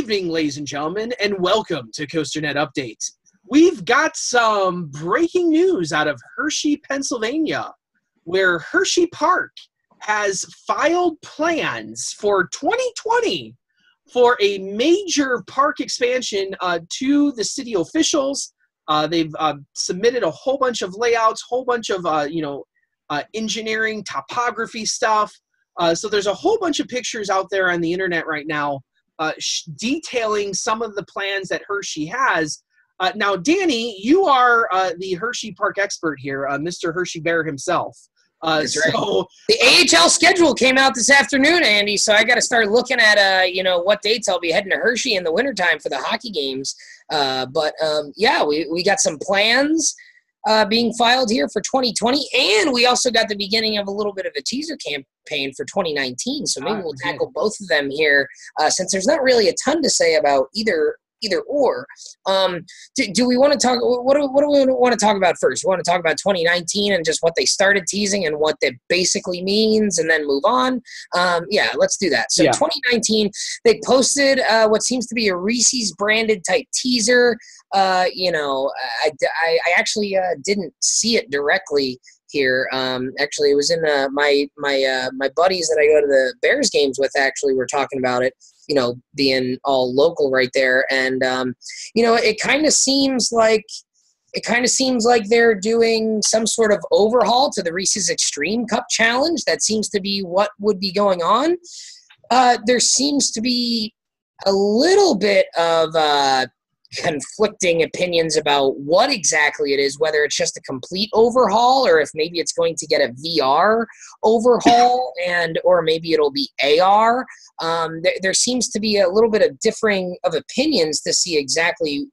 evening, ladies and gentlemen, and welcome to COASTER-net Update. We've got some breaking news out of Hershey, Pennsylvania, where Hersheypark has filed plans for 2020 for a major park expansion to the city officials. They've submitted a whole bunch of layouts, whole bunch of engineering, topography stuff. So there's a whole bunch of pictures out there on the internet right now detailing some of the plans that Hershey has. Now, Danny, you are the Hersheypark expert here, Mr. Hershey Bear himself. That's right. The AHL schedule came out this afternoon, Andy, so I got to start looking at, what dates I'll be heading to Hershey in the wintertime for the hockey games. Yeah, we got some plans being filed here for 2020, and we also got the beginning of a little bit of a teaser campaign for 2019, so maybe we'll tackle both of them here since there's not really a ton to say about either or. Do we want to talk, what do we want to talk about first? We want to talk about 2019 and just what they started teasing and what that basically means, and then move on. Yeah, let's do that. So 2019, they posted what seems to be a Reese's branded type teaser. I actually didn't see it directly here. Actually, it was in my buddies that I go to the Bears games with actually were talking about it, being all local right there. And, it kind of seems like they're doing some sort of overhaul to the Reese's Extreme Cup Challenge. That seems to be what would be going on. There seems to be a little bit of conflicting opinions about what exactly it is, whether it's just a complete overhaul or if maybe it's going to get a VR overhaul or maybe it'll be AR. There seems to be a little bit of differing of opinions to see exactly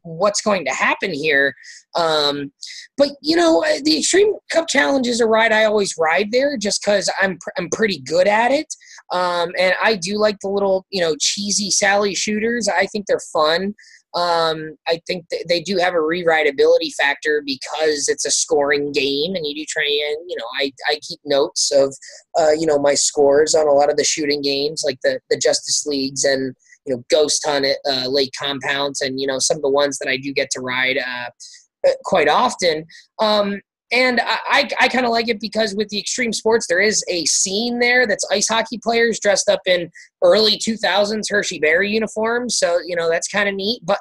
what's going to happen here. But the Extreme Cup Challenge is a ride I always ride there just because I'm pretty good at it. And I do like the little, cheesy Sally shooters. I think they're fun. I think they do have a rewritability factor because it's a scoring game, and you do try and, I keep notes of, my scores on a lot of the shooting games, like the Justice Leagues and, Ghost Hunt at Lake Compounds, and, some of the ones that I do get to ride quite often. And I kind of like it because with the extreme sports, there is a scene there that's ice hockey players dressed up in early 2000s Hershey Bear uniforms. So, that's kind of neat. But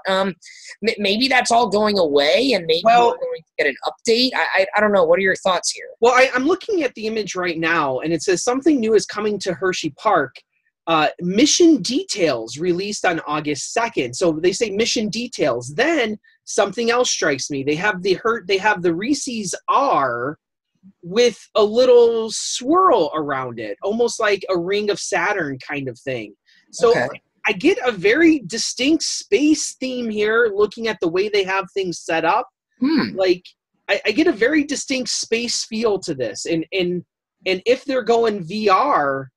maybe that's all going away, and maybe we're going to get an update. I don't know. What are your thoughts here? Well, I'm looking at the image right now, and it says something new is coming to Hersheypark. Mission details released on August 2nd. So they say mission details. Then something else strikes me. They have the Reese's R with a little swirl around it, almost like a Ring of Saturn kind of thing. So I get a very distinct space theme here looking at the way they have things set up. Like I get a very distinct space feel to this. And if they're going VR,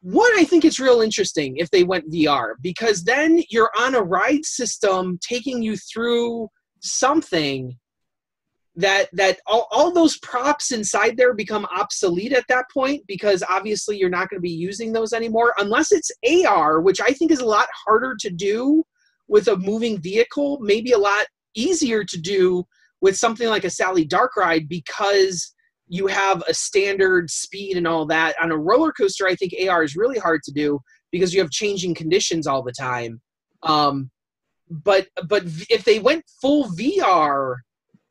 I think it's real interesting if they went VR, because then you're on a ride system taking you through something that all those props inside there become obsolete at that point, because obviously you're not going to be using those anymore unless it's AR, which I think is a lot harder to do with a moving vehicle, maybe a lot easier to do with something like a Sally Dark Ride because you have a standard speed and all that. On a roller coaster, I think AR is really hard to do because you have changing conditions all the time. But if they went full VR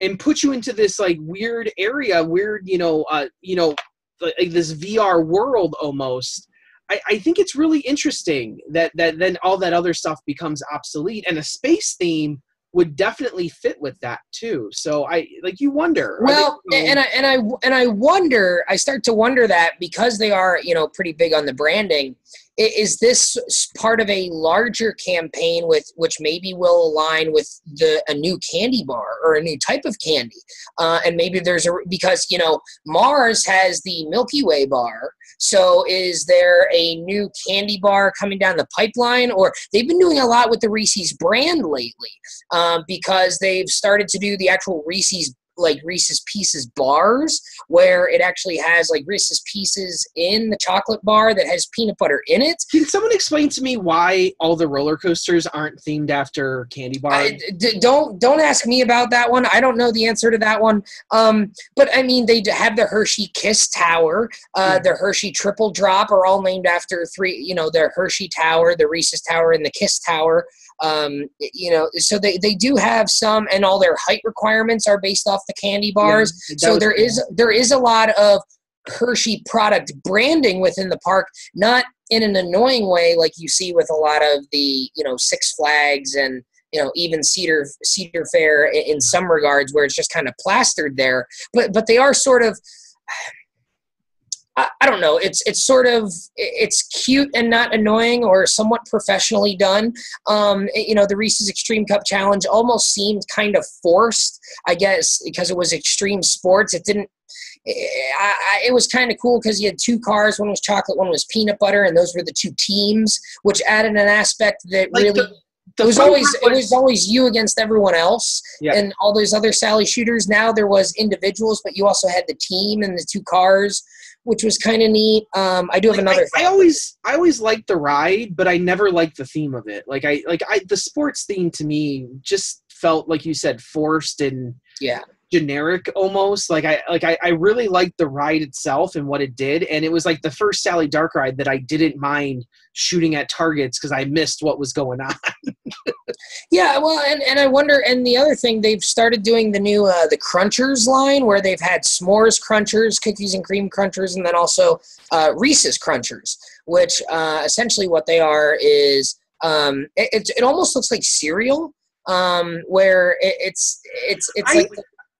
and put you into this like weird area, like this VR world almost, I think it's really interesting that then all that other stuff becomes obsolete, and a space theme would definitely fit with that too. So you wonder. Well, I wonder. I start to wonder that because they are, pretty big on the branding. Is this part of a larger campaign which maybe will align with a new candy bar or a new type of candy? And maybe because Mars has the Milky Way bar. So is there a new candy bar coming down the pipeline? Or they've been doing a lot with the Reese's brand lately because they've started to do the actual Reese's like Reese's Pieces bars, where it actually has like Reese's Pieces in the chocolate bar that has peanut butter in it. Can someone explain to me why all the roller coasters aren't themed after candy bars? Don't ask me about that one. I don't know the answer to that one. But I mean, they have the Hershey Kiss Tower, the Hershey Triple Drop are all named after the Hershey Tower, the Reese's Tower, and the Kiss Tower. So they do have some, and all their height requirements are based off the candy bars. So there is a lot of Hershey product branding within the park, not in an annoying way like you see with a lot of the Six Flags and even Cedar Fair in some regards, where it's just kind of plastered there. But they are sort of, I don't know. It's cute and not annoying, or somewhat professionally done. The Reese's Extreme Cup Challenge almost seemed kind of forced, I guess, because it was extreme sports. It didn't. It was kind of cool because you had two cars. One was chocolate, one was peanut butter, and those were the two teams, which added an aspect that really. It was always you against everyone else, and all those other Sally shooters. Now there was individuals, but you also had the team and the two cars, which was kind of neat. I do have another thing. I always liked the ride, but I never liked the theme of it. The sports theme to me just felt, like you said, forced and generic almost. I really liked the ride itself and what it did, and it was like the first Sally Dark ride that I didn't mind shooting at targets because I missed what was going on. Yeah, well, and I wonder, and the other thing, they've started doing the new the Crunchers line, where they've had s'mores Crunchers, cookies and cream Crunchers, and then also Reese's Crunchers, which essentially what they are is it almost looks like cereal, where it's like.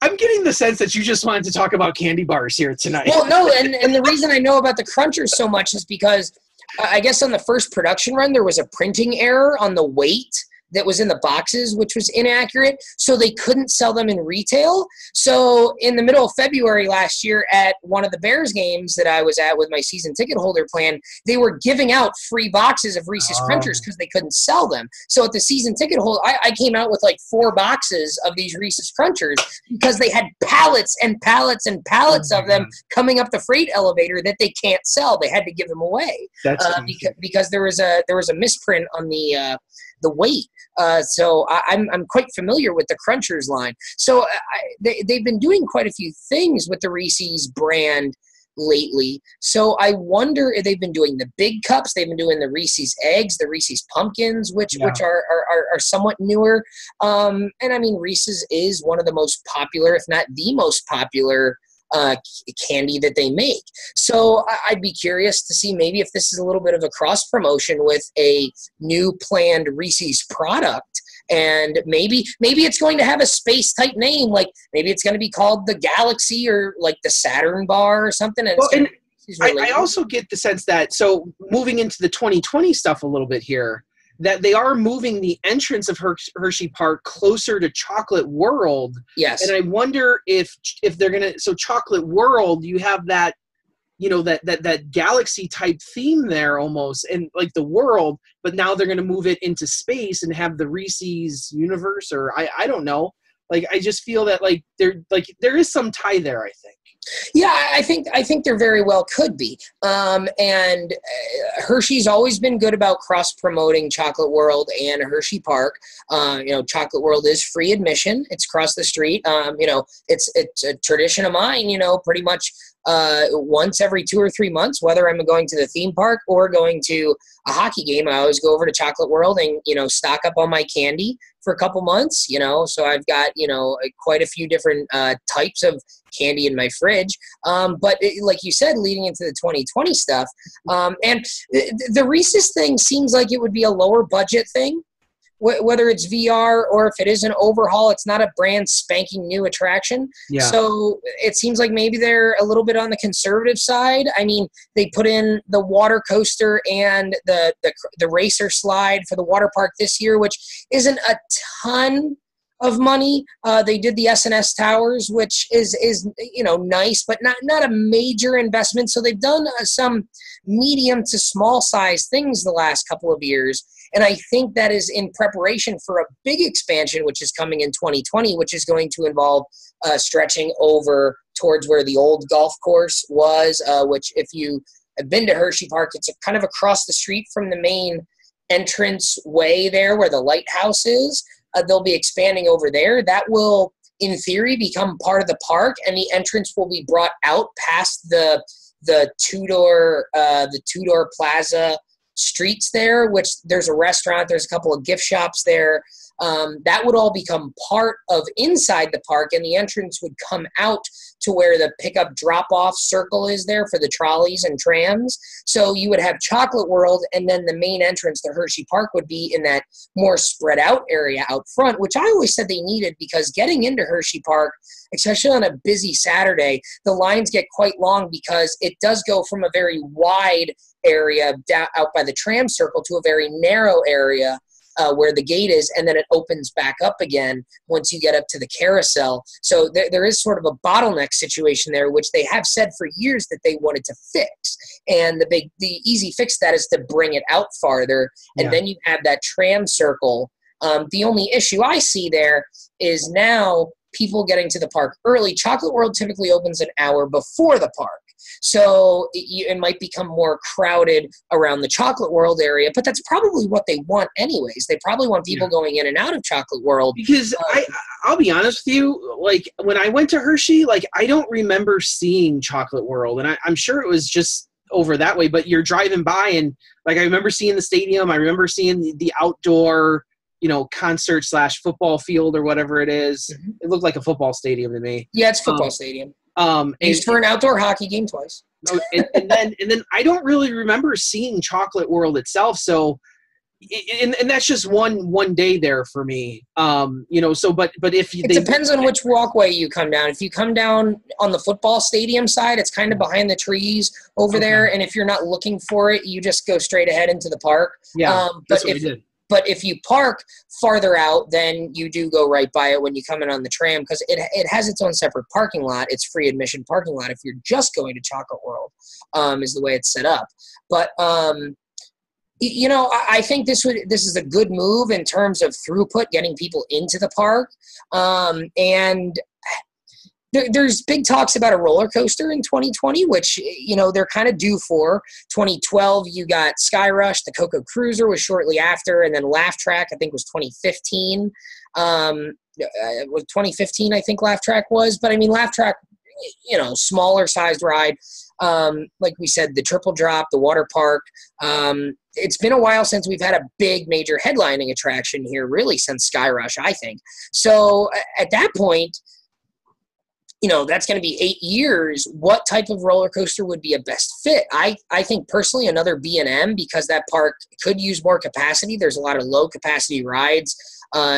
I'm getting the sense that you just wanted to talk about candy bars here tonight. Well, no, and the reason I know about the Crunchers so much is because I guess on the first production run there was a printing error on the weight that was in the boxes, which was inaccurate, so they couldn't sell them in retail. So in the middle of February last year at one of the Bears games that I was at with my season ticket holder plan, they were giving out free boxes of Reese's Crunchers because they couldn't sell them. So at the season ticket holder, I came out with like 4 boxes of these Reese's Crunchers because they had pallets and pallets and pallets of them coming up the freight elevator that they can't sell. They had to give them away because there was a misprint on the weight. So I'm quite familiar with the Crunchers line. So they've been doing quite a few things with the Reese's brand lately. So I wonder if they've been doing the big cups. They've been doing the Reese's eggs, the Reese's pumpkins, which are somewhat newer. And I mean, Reese's is one of the most popular, if not the most popular candy that they make. So I'd be curious to see maybe if this is a little bit of a cross promotion with a new planned Reese's product, and maybe it's going to have a space type name, like maybe it's going to be called the Galaxy or like the Saturn bar or something. And I also get the sense that, so moving into the 2020 stuff a little bit here, that they are moving the entrance of Hersheypark closer to Chocolate World. Yes. And I wonder if they're going to, so Chocolate World, you have that, that galaxy type theme there almost, and like the world, but now they're going to move it into space and have the Reese's universe, or I don't know. Like, I just feel that there is some tie there, I think. Yeah, I think there very well could be. And Hershey's always been good about cross-promoting Chocolate World and Hersheypark. Chocolate World is free admission. It's across the street. It's a tradition of mine, pretty much once every 2 or 3 months, whether I'm going to the theme park or going to a hockey game, I always go over to Chocolate World and, stock up on my candy for a couple months, so I've got, quite a few different types of candy in my fridge. But like you said, leading into the 2020 stuff, and the Reese's thing seems like it would be a lower budget thing, whether it's VR or if it is an overhaul. It's not a brand spanking new attraction. Yeah. So it seems like maybe they're a little bit on the conservative side. I mean, they put in the water coaster and the racer slide for the water park this year, which isn't a ton of money. They did the S&S Towers, which is nice, but not a major investment. So they've done some medium to small size things the last couple of years. And I think that is in preparation for a big expansion, which is coming in 2020, which is going to involve stretching over towards where the old golf course was, which if you have been to Hersheypark, it's kind of across the street from the main entrance way there where the lighthouse is. They'll be expanding over there. That will, in theory, become part of the park, and the entrance will be brought out past the two-door plaza streets there, which there's a restaurant, there's a couple of gift shops there. That would all become part of inside the park, and the entrance would come out to where the pickup drop-off circle is there for the trolleys and trams. So you would have Chocolate World, and then the main entrance to Hersheypark would be in that more spread out area out front, which I always said they needed, because getting into Hersheypark, especially on a busy Saturday, the lines get quite long because it does go from a very wide area down out by the tram circle to a very narrow area where the gate is, and then it opens back up again once you get up to the carousel. So there is sort of a bottleneck situation there, which they have said for years that they wanted to fix. And the easy fix to that is to bring it out farther, and then you have that tram circle. The only issue I see there is now people getting to the park early. Chocolate World typically opens an hour before the park. So it might become more crowded around the Chocolate World area, but that's probably what they want anyways. They probably want people going in and out of Chocolate World. Because I'll be honest with you, like when I went to Hershey, like I don't remember seeing Chocolate World, and I'm sure it was just over that way, but you're driving by and like I remember seeing the stadium, I remember seeing the outdoor, concert / football field or whatever it is. Mm-hmm. It looked like a football stadium to me. Yeah, it's a football stadium. Used for an outdoor hockey game twice. and then I don't really remember seeing Chocolate World itself. So, and that's just one day there for me. So but if it depends on which walkway you come down. If you come down on the football stadium side, it's kind of behind the trees over there. And if you're not looking for it, you just go straight ahead into the park. Yeah, that's what we did. But if you park farther out, then you do go right by it when you come in on the tram, because it has its own separate parking lot. It's free admission parking lot if you're just going to Chocolate World, is the way it's set up. But I think this is a good move in terms of throughput, getting people into the park, and there's big talks about a roller coaster in 2020, which, they're kind of due for. 2012, you got Sky Rush. The Coco Cruiser was shortly after. And then Laugh Track, I think, was 2015. Was 2015, I think Laugh Track was. But, I mean, Laugh Track, smaller sized ride. Like we said, the Triple Drop, the water park. It's been a while since we've had a big major headlining attraction here, really since Sky Rush, I think. So at that point, that's going to be 8 years. What type of roller coaster would be a best fit? I think personally another B&M, because that park could use more capacity. There's a lot of low capacity rides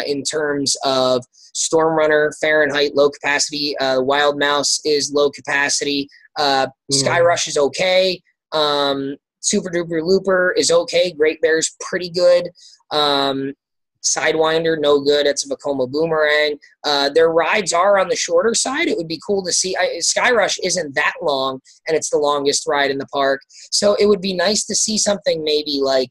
in terms of Storm Runner, Fahrenheit, low capacity. Wild Mouse is low capacity. Sky Rush is okay. Super Duper Looper is okay. Great Bear's pretty good. Sidewinder, no good. It's a Vekoma Boomerang. Their rides are on the shorter side. It would be cool to see. Sky Rush isn't that long, and it's the longest ride in the park. So it would be nice to see something maybe like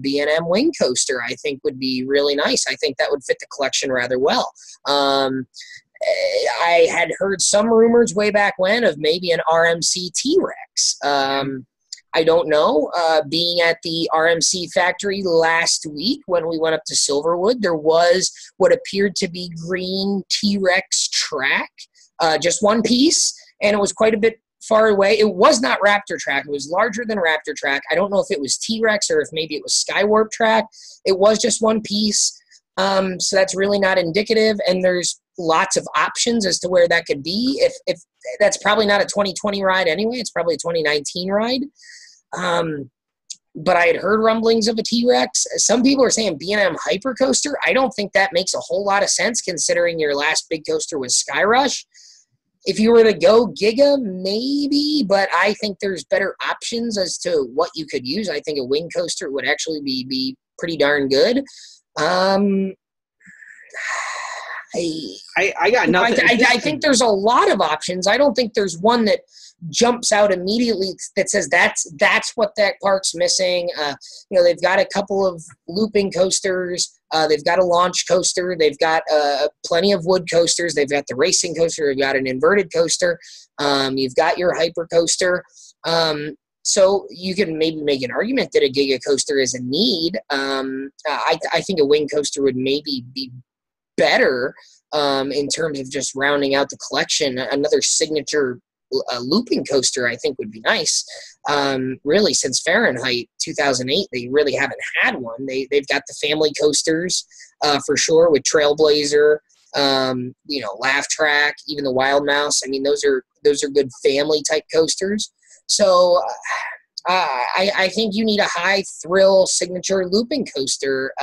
B&M Wing Coaster, I think would be really nice. I think that would fit the collection rather well. I had heard some rumors way back when of maybe an RMC T-Rex. I don't know. Being at the RMC factory last week when we went up to Silverwood, there was what appeared to be green T-Rex track, just one piece, and it was quite a bit far away. It was not Raptor track. It was larger than Raptor track. I don't know if it was T-Rex or if maybe it was Skywarp track. It was just one piece, so that's really not indicative, and there's lots of options as to where that could be. If that's probably not a 2020 ride anyway. It's probably a 2019 ride. But I had heard rumblings of a T-Rex. Some people are saying B&M Hypercoaster. I don't think that makes a whole lot of sense considering your last big coaster was Sky Rush. If you were to go Giga, maybe, but I think there's better options as to what you could use. I think a wing coaster would actually be pretty darn good. I got nothing. I think there's a lot of options. I don't think there's one that jumps out immediately that says that's what that park's missing. They've got a couple of looping coasters. They've got a launch coaster. They've got plenty of wood coasters. They've got the racing coaster. They've got an inverted coaster. You've got your hyper coaster. So you can maybe make an argument that a Giga coaster is a need. I think a wing coaster would maybe be better in terms of just rounding out the collection. Another signature looping coaster I think would be nice. Really, since Fahrenheit 2008, they really haven't had one. They've got the family coasters for sure with Trailblazer, Laugh Track, even the Wild Mouse. I mean, those are good family type coasters. So I think you need a high thrill signature looping coaster,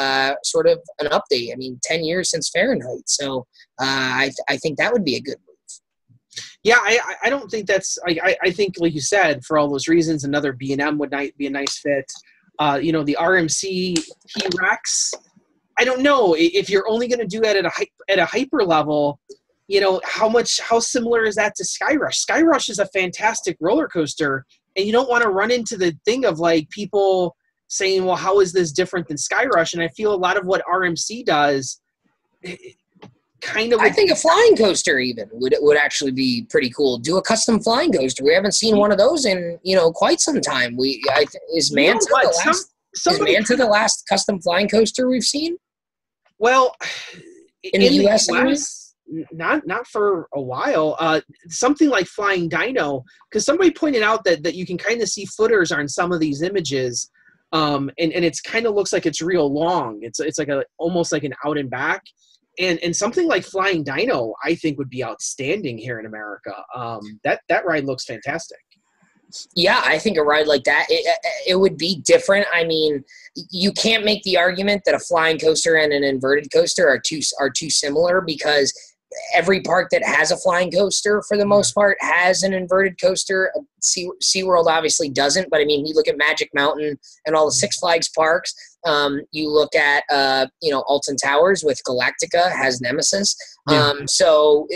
sort of an update. I mean, 10 years since Fahrenheit. So I think that would be a good move. Yeah, I don't think that's – I think, like you said, for all those reasons, another B&M would be a nice fit. The RMC T-Rex, I don't know. If you're only going to do that at a hyper level, how similar is that to Skyrush? Skyrush is a fantastic roller coaster, and you don't want to run into the thing of, like, people saying, well, how is this different than Skyrush? And I feel a lot of what RMC does kind of – I think a flying coaster even would actually be pretty cool. Do a custom flying coaster. We haven't seen one of those in, quite some time. Is Manta the last custom flying coaster we've seen? Well, in the US, not for a while. Something like Flying Dino, because somebody pointed out that you can kind of see footers on some of these images, and it's kind of looks like it's real long. It's like almost like an out and back, and something like Flying Dino I think would be outstanding here in America. That ride looks fantastic. Yeah, I think a ride like that, it would be different. I mean, you can't make the argument that a flying coaster and an inverted coaster are too similar, because every park that has a flying coaster, for the most part, has an inverted coaster. SeaWorld obviously doesn't, but I mean, you look at Magic Mountain and all the Six Flags parks. You look at, Alton Towers with Galactica has Nemesis. So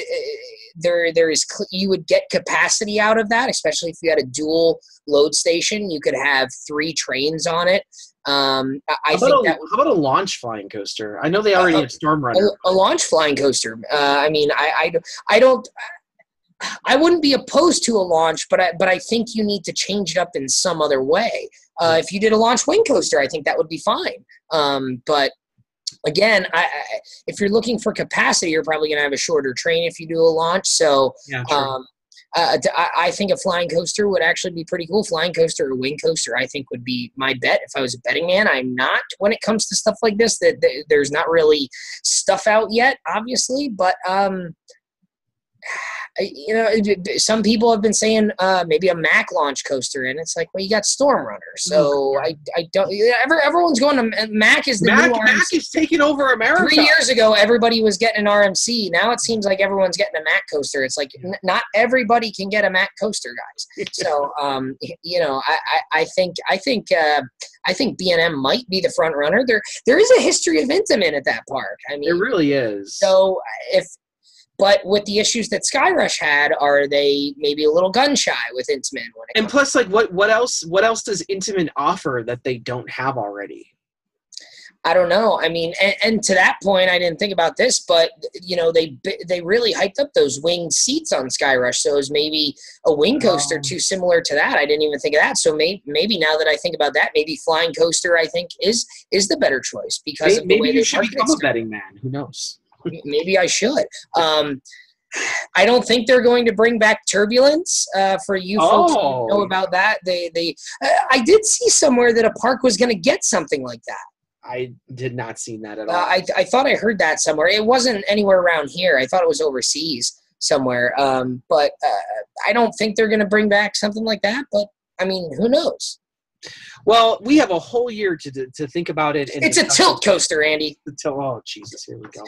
there is, you would get capacity out of that, especially if you had a dual load station. You could have 3 trains on it. How about a launch flying coaster? I know they already have Storm Runner. A launch flying coaster. I mean, I wouldn't be opposed to a launch, but I think you need to change it up in some other way. If you did a launch wing coaster, I think that would be fine. But again, if you're looking for capacity, you're probably going to have a shorter train if you do a launch. So I think a flying coaster would actually be pretty cool. Flying coaster or wing coaster, I think, would be my bet if I was a betting man. I'm not when it comes to stuff like this. That there's not really stuff out yet, obviously, but some people have been saying maybe a Mack launch coaster, and it's like, well, you got Storm Runner, so I don't. Everyone's going to Mack is the new RMC. Mack is taking over America. 3 years ago, everybody was getting an RMC. Now it seems like everyone's getting a Mack coaster. It's like not everybody can get a Mack coaster, guys. So I think B&M might be the front runner. There is a history of Intamin at that park. I mean, it really is. So But with the issues that Skyrush had, are they maybe a little gun shy with Intamin? And plus, like, what else does Intamin offer that they don't have already? I don't know. I mean, and to that point, I didn't think about this, but they really hyped up those winged seats on Skyrush. So is maybe a wing coaster too similar to that? I didn't even think of that. So maybe now that I think about that, maybe flying coaster I think is the better choice because of the way you should become a betting man. Who knows? Maybe I should. I don't think they're going to bring back Turbulence for you folks who know about that. I did see somewhere that a park was going to get something like that. I did not see that at all. I thought I heard that somewhere. It wasn't anywhere around here. I thought it was overseas somewhere. But I don't think they're going to bring back something like that. But, I mean, who knows? Well, we have a whole year to think about it. It's a tilt coaster, Andy. Oh, Jesus, here we go.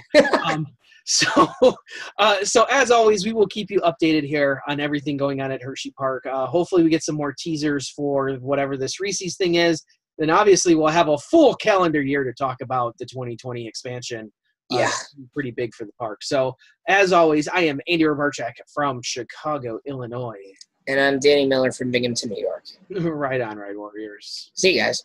So as always, we will keep you updated here on everything going on at Hersheypark. Hopefully we get some more teasers for whatever this Reese's thing is. Then obviously we'll have a full calendar year to talk about the 2020 expansion. Yeah. Pretty big for the park. So as always, I am Andy Robarchak from Chicago, Illinois. And I'm Danny Miller from Binghamton, New York. Right on, Ride Warriors. See you guys.